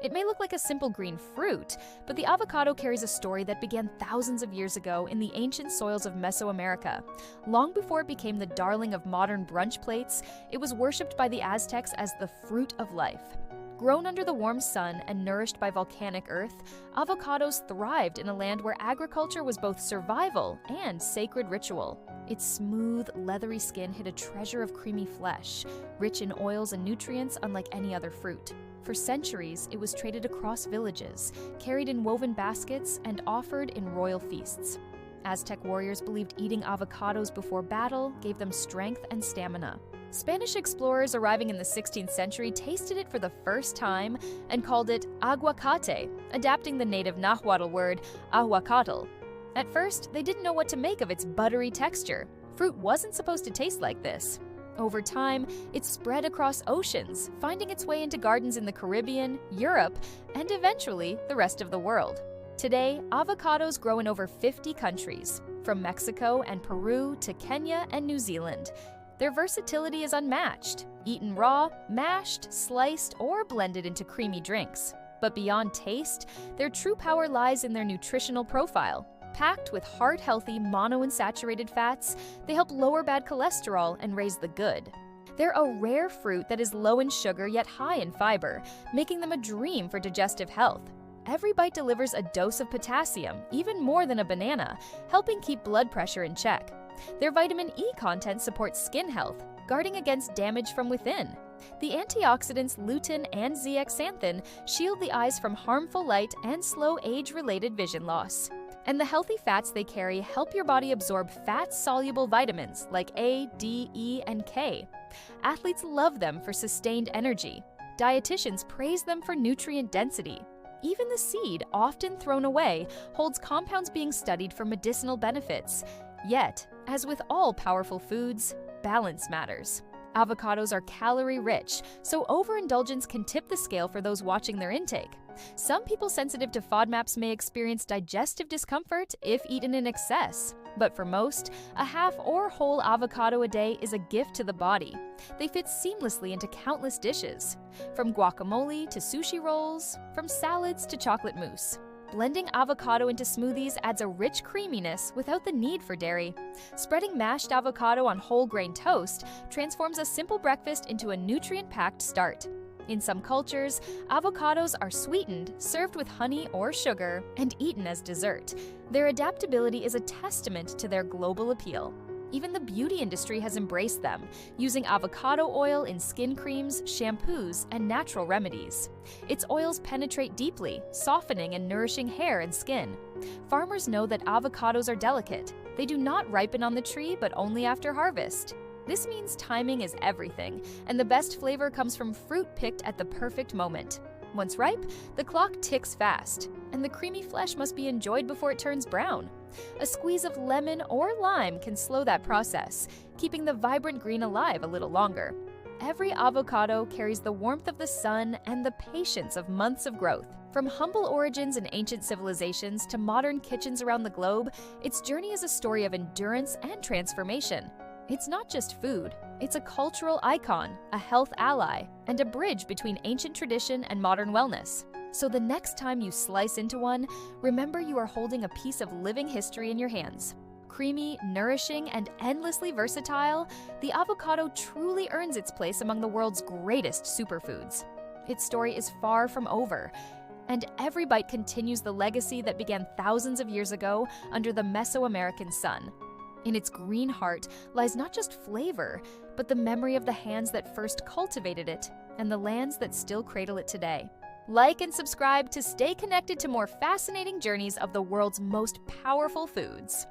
It may look like a simple green fruit, but the avocado carries a story that began thousands of years ago in the ancient soils of Mesoamerica. Long before it became the darling of modern brunch plates, it was worshipped by the Aztecs as the fruit of life. Grown under the warm sun and nourished by volcanic earth, avocados thrived in a land where agriculture was both survival and sacred ritual. Its smooth, leathery skin hid a treasure of creamy flesh, rich in oils and nutrients unlike any other fruit. For centuries, it was traded across villages, carried in woven baskets, and offered in royal feasts. Aztec warriors believed eating avocados before battle gave them strength and stamina. Spanish explorers arriving in the 16th century tasted it for the first time and called it aguacate, adapting the native Nahuatl word ahuacatl. At first, they didn't know what to make of its buttery texture. Fruit wasn't supposed to taste like this. Over time, it spread across oceans, finding its way into gardens in the Caribbean, Europe, and eventually the rest of the world. Today, avocados grow in over 50 countries, from Mexico and Peru to Kenya and New Zealand. Their versatility is unmatched, eaten raw, mashed, sliced, or blended into creamy drinks. But beyond taste, their true power lies in their nutritional profile. Packed with heart-healthy monounsaturated fats, they help lower bad cholesterol and raise the good. They're a rare fruit that is low in sugar yet high in fiber, making them a dream for digestive health. Every bite delivers a dose of potassium, even more than a banana, helping keep blood pressure in check. Their vitamin E content supports skin health, guarding against damage from within. The antioxidants lutein and zeaxanthin shield the eyes from harmful light and slow age-related vision loss. And the healthy fats they carry help your body absorb fat-soluble vitamins like A, D, E, and K. Athletes love them for sustained energy. Dietitians praise them for nutrient density. Even the seed, often thrown away, holds compounds being studied for medicinal benefits. Yet, as with all powerful foods, balance matters. Avocados are calorie-rich, so overindulgence can tip the scale for those watching their intake. Some people sensitive to FODMAPs may experience digestive discomfort if eaten in excess. But for most, a half or whole avocado a day is a gift to the body. They fit seamlessly into countless dishes, from guacamole to sushi rolls, from salads to chocolate mousse. Blending avocado into smoothies adds a rich creaminess without the need for dairy. Spreading mashed avocado on whole grain toast transforms a simple breakfast into a nutrient-packed start. In some cultures, avocados are sweetened, served with honey or sugar, and eaten as dessert. Their adaptability is a testament to their global appeal. Even the beauty industry has embraced them, using avocado oil in skin creams, shampoos, and natural remedies. Its oils penetrate deeply, softening and nourishing hair and skin. Farmers know that avocados are delicate. They do not ripen on the tree, but only after harvest. This means timing is everything, and the best flavor comes from fruit picked at the perfect moment. Once ripe, the clock ticks fast, and the creamy flesh must be enjoyed before it turns brown. A squeeze of lemon or lime can slow that process, keeping the vibrant green alive a little longer. Every avocado carries the warmth of the sun and the patience of months of growth. From humble origins in ancient civilizations to modern kitchens around the globe, its journey is a story of endurance and transformation. It's not just food, it's a cultural icon, a health ally, and a bridge between ancient tradition and modern wellness. So the next time you slice into one, remember you are holding a piece of living history in your hands. Creamy, nourishing, and endlessly versatile, the avocado truly earns its place among the world's greatest superfoods. Its story is far from over, and every bite continues the legacy that began thousands of years ago under the Mesoamerican sun. In its green heart lies not just flavor, but the memory of the hands that first cultivated it and the lands that still cradle it today. Like and subscribe to stay connected to more fascinating journeys of the world's most powerful foods.